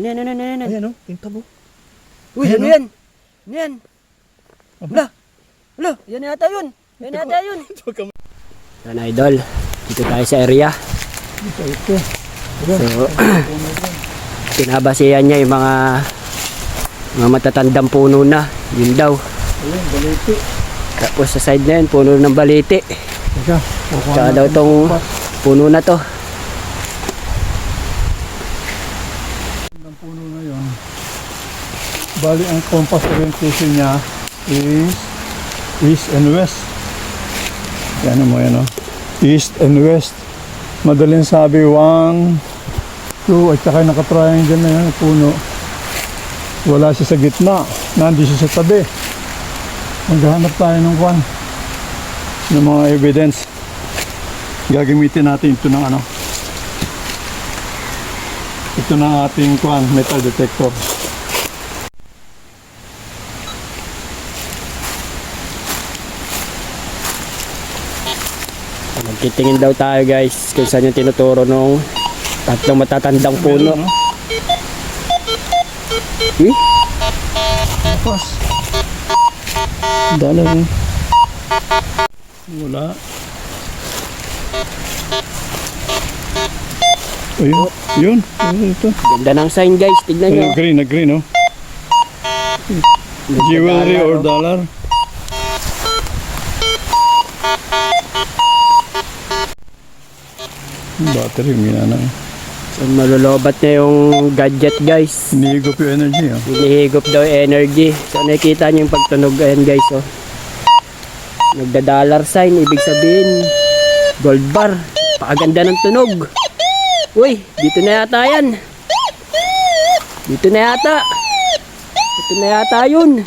Yan. Ayan o, yung tabo. Uy, ano yan? Ano yan? Hala, yan yata yun. Yan, idol. Dito tayo sa area. Ito. So, pinabasihan niya yung mga matatandang puno na. Yun daw. Ayan, baliti. Tapos sa side na yun, puno ng baliti. Teka, Tsaka daw itong puno na to. Ang puno na yun. Bali, ang compass orientation niya is east and west. Yan mo yan o. East and west. Madaling sabi 1, 2, at saka nakatriangle na yan ang puno. Wala siya sa gitna. Nandito siya sa tabi. Maghahanap tayo ng kwan. Ng mga evidence. Gagamitin natin ito ng ano. Ito na ating kwan, metal detector. Magtitingin daw tayo guys kung saan yung tinuturo nung tatlong matatandang puno. Eh? Tapos. Dala rin. Wala. Ayun. Yun. Ito. Ganda ng sign guys, tignan nyo. Green, oh. Jewelry or dollar. Battery, mina na. So, malolobat na yung gadget guys. Hinihigop yung energy, oh. Hinihigop daw yung energy. So nakikita nyo yung pagtunog. Ayan guys, oh. Nagda-dollar sign, ibig sabihin gold bar. Pakaganda ng tunog. Uy, dito na yata yan. Dito na yata yun.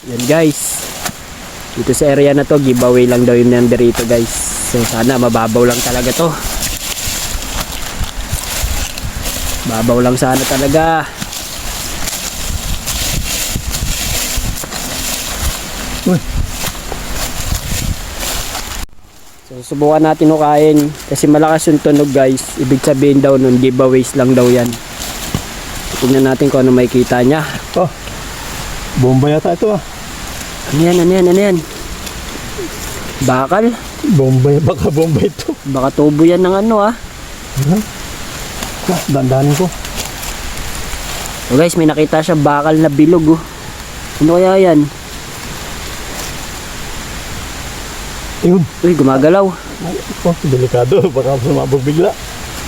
Yan guys. Dito sa area na to, giveaway lang daw yung number ito guys. So sana mababaw lang talaga to. Babaw lang sana talaga. Uy. So subukan natin hukayin kasi malakas yung tunog guys. Ibig sabihin daw nun giveaways lang daw yan. Tingnan natin kung ano makikita niya. Oh. Bomba yata ito, ah. Ano yan? Bakal? Baka bomba ito. Baka tubo yan ng ano, ah. Dandanin ko. So guys, may nakita siya bakal na bilog, oh. Ano kaya yan? Ayun. Uy, gumagalaw. Oh, delikado. Baka sumabog bigla.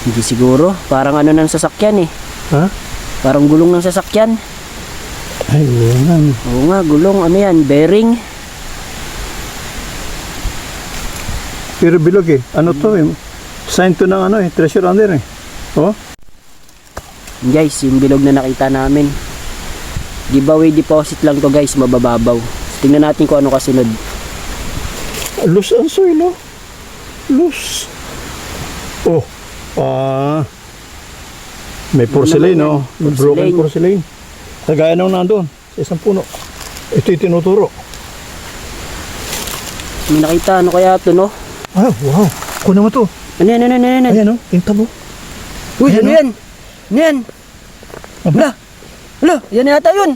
Hindi siguro. Parang ano ng sasakyan, eh. Ha? Parang gulong ng sasakyan. Ay, yan. Oo nga, gulong. Ano yan? Bearing. Pero bilog eh. Ano to eh? Sign to ng ano eh. Treasure under eh. Oh? Guys, yung bilog na nakita namin. Giveaway deposit lang to guys, mabababaw. Tingnan natin kung ano kasunod. Loose ang soil, oh. Loose. Oh. May porcelain, Ano oh. naman yan? Broken porcelain. Kagaya nung nandun. Sa isang puno. Ito yung tinuturo. May nakita, ano kaya ito, no? Ah, wow. Kunin mo to. Ano yan? Ayan, oh. Yung tabo. Uy, Ayan, ano oh. yan? Ano yan? Aba. Hala, yan yata yun.